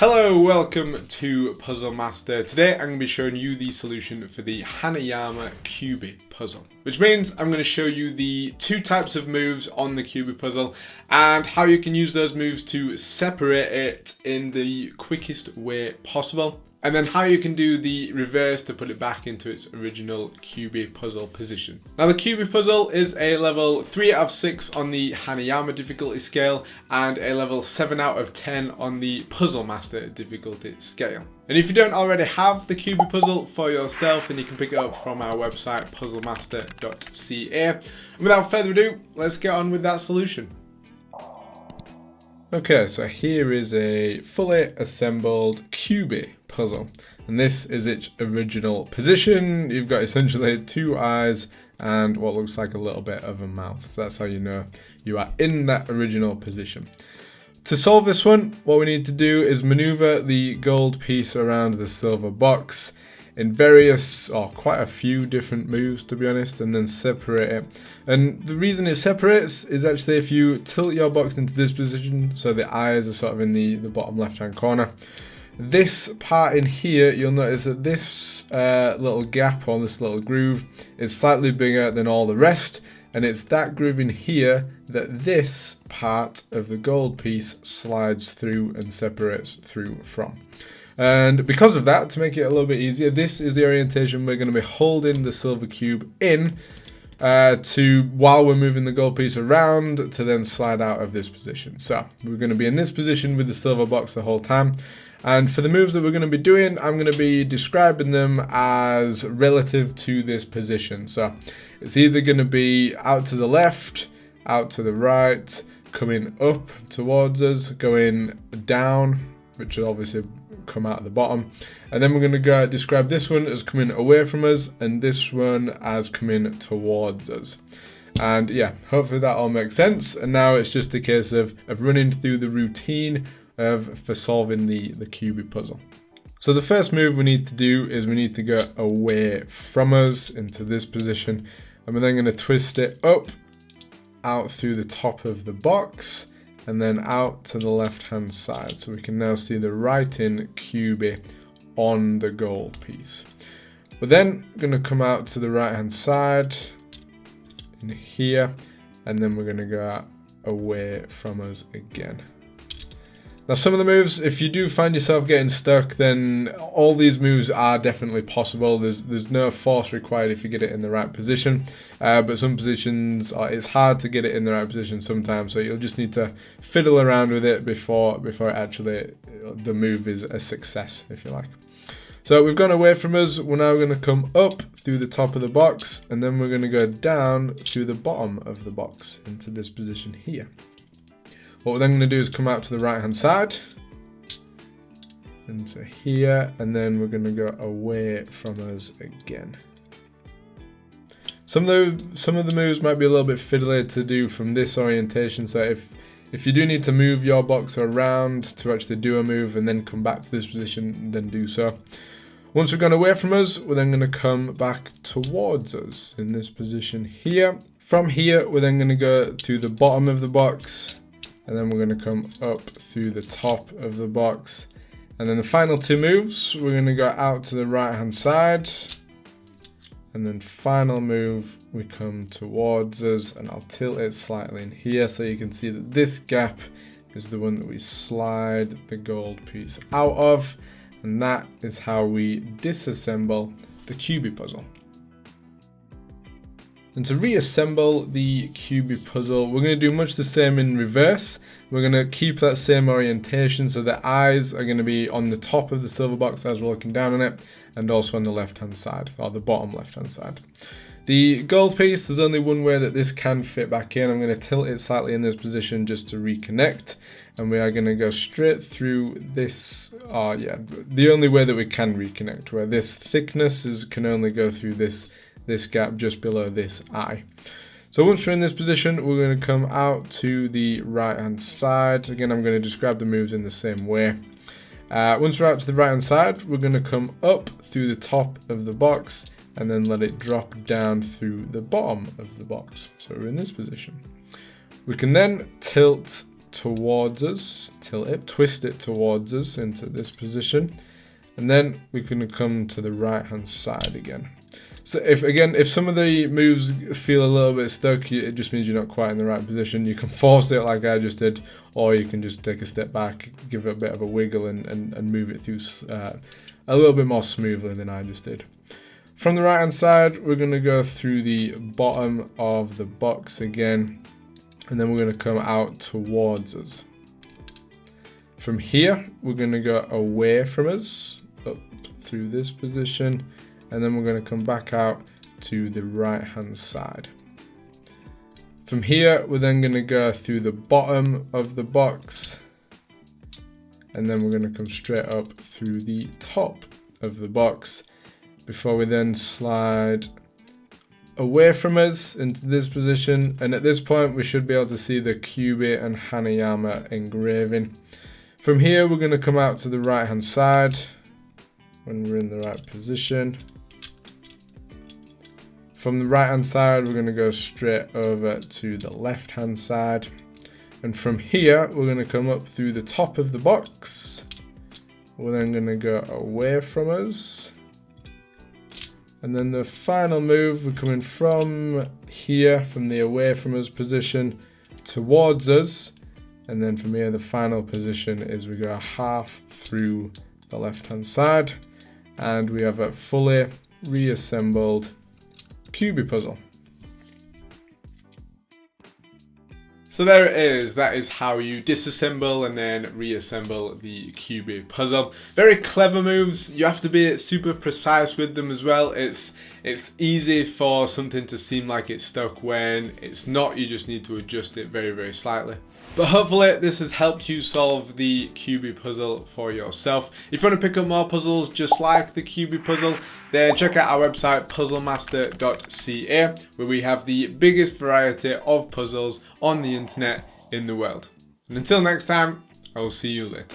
Hello, welcome to Puzzle Master. Today I'm going to be showing you the solution for the Hanayama Kyubi puzzle, which means I'm going to show you the two types of moves on the Kyubi puzzle and how you can use those moves to separate it in the quickest way possible, and then how you can do the reverse to put it back into its original Kyubi puzzle position. Now the Kyubi puzzle is a level 3 out of 6 on the Hanayama difficulty scale and a level 7 out of 10 on the Puzzle Master difficulty scale. And if you don't already have the Kyubi puzzle for yourself, then you can pick it up from our website puzzlemaster.ca. And without further ado, let's get on with that solution. Okay, so here is a fully assembled Kyubi puzzle, and this is its original position. You've got essentially two eyes and what looks like a little bit of a mouth. So that's how you know you are in that original position. To solve this one, what we need to do is maneuver the gold piece around the silver box in various, or quite a few different moves to be honest, and then separate it. And the reason it separates is actually if you tilt your box into this position, so the eyes are sort of in the bottom left hand corner, this part in here, you'll notice that this little gap or this little groove is slightly bigger than all the rest, and it's that groove in here that this part of the gold piece slides through and separates through from. And because of that, to make it a little bit easier, this is the orientation we're going to be holding the silver cube in while we're moving the gold piece around to then slide out of this position. So we're going to be in this position with the silver box the whole time. And for the moves that we're going to be doing, I'm going to be describing them as relative to this position. So it's either going to be out to the left, out to the right, coming up towards us, going down, which will obviously come out at the bottom, and then we're going to go describe this one as coming away from us and this one as coming towards us. And yeah, hopefully that all makes sense. And now it's just a case of running through the routine for solving the Kyubi puzzle. So the first move we need to do is we need to go away from us into this position, and we're then going to twist it up out through the top of the box and then out to the left hand side, so we can now see the writing Kyubi on the gold piece. We're then going to come out to the right hand side in here, and then we're going to go away from us again. Now some of the moves, if you do find yourself getting stuck, then all these moves are definitely possible. There's no force required if you get it in the right position, but some positions it's hard to get it in the right position sometimes, so you'll just need to fiddle around with it before actually the move is a success, if you like. So we've gone away from us, we're now going to come up through the top of the box, and then we're going to go down through the bottom of the box into this position here. What we're then going to do is come out to the right hand side into here, and then we're going to go away from us again. Some of the moves might be a little bit fiddly to do from this orientation, so if you do need to move your box around to actually do a move and then come back to this position, then do so. Once we've gone away from us, we're then going to come back towards us in this position here. From here, we're then going to go to the bottom of the box, and then we're going to come up through the top of the box. And then the final two moves, we're going to go out to the right hand side, and then final move, we come towards us, and I'll tilt it slightly in here so you can see that this gap is the one that we slide the gold piece out of, and that is how we disassemble the Kyubi puzzle. And to reassemble the Kyubi puzzle, we're going to do much the same in reverse. We're going to keep that same orientation, so the eyes are going to be on the top of the silver box as we're looking down on it, and also on the left hand side, or the bottom left hand side. The gold piece, there's only one way that this can fit back in. I'm going to tilt it slightly in this position just to reconnect, and we are going to go straight through this, the only way that we can reconnect, where this thickness can only go through this gap just below this eye. So once we're in this position, we're going to come out to the right hand side. Again, I'm going to describe the moves in the same way. Once we're out to the right hand side, we're going to come up through the top of the box and then let it drop down through the bottom of the box. So we're in this position. We can then tilt towards us, tilt it, twist it towards us into this position. And then we're going to come to the right hand side again. So if some of the moves feel a little bit stuck, it just means you're not quite in the right position. You can force it like I just did, or you can just take a step back, give it a bit of a wiggle and move it through a little bit more smoothly than I just did. From the right hand side, we're going to go through the bottom of the box again, and then we're going to come out towards us. From here, we're going to go away from us, up through this position, and then we're going to come back out to the right hand side. From here, we're then going to go through the bottom of the box, and then we're going to come straight up through the top of the box before we then slide away from us into this position. And at this point, we should be able to see the Kyuubi and Hanayama engraving. From here, we're going to come out to the right hand side when we're in the right position. From the right hand side, we're going to go straight over to the left hand side. And from here, we're going to come up through the top of the box. We're then going to go away from us. And then the final move, we're coming from here, from the away from us position towards us. And then from here, the final position is we go half through the left hand side. And we have a fully reassembled Kyuubi puzzle. So there it is. That is how you disassemble and then reassemble the Kyuubi puzzle. Very clever moves. You have to be super precise with them as well. It's easy for something to seem like it's stuck when it's not. You just need to adjust it very, very slightly. But hopefully this has helped you solve the Kyuubi puzzle for yourself. If you want to pick up more puzzles just like the Kyuubi puzzle, then check out our website puzzlemaster.ca, where we have the biggest variety of puzzles on the internet in the world. And until next time, I will see you later.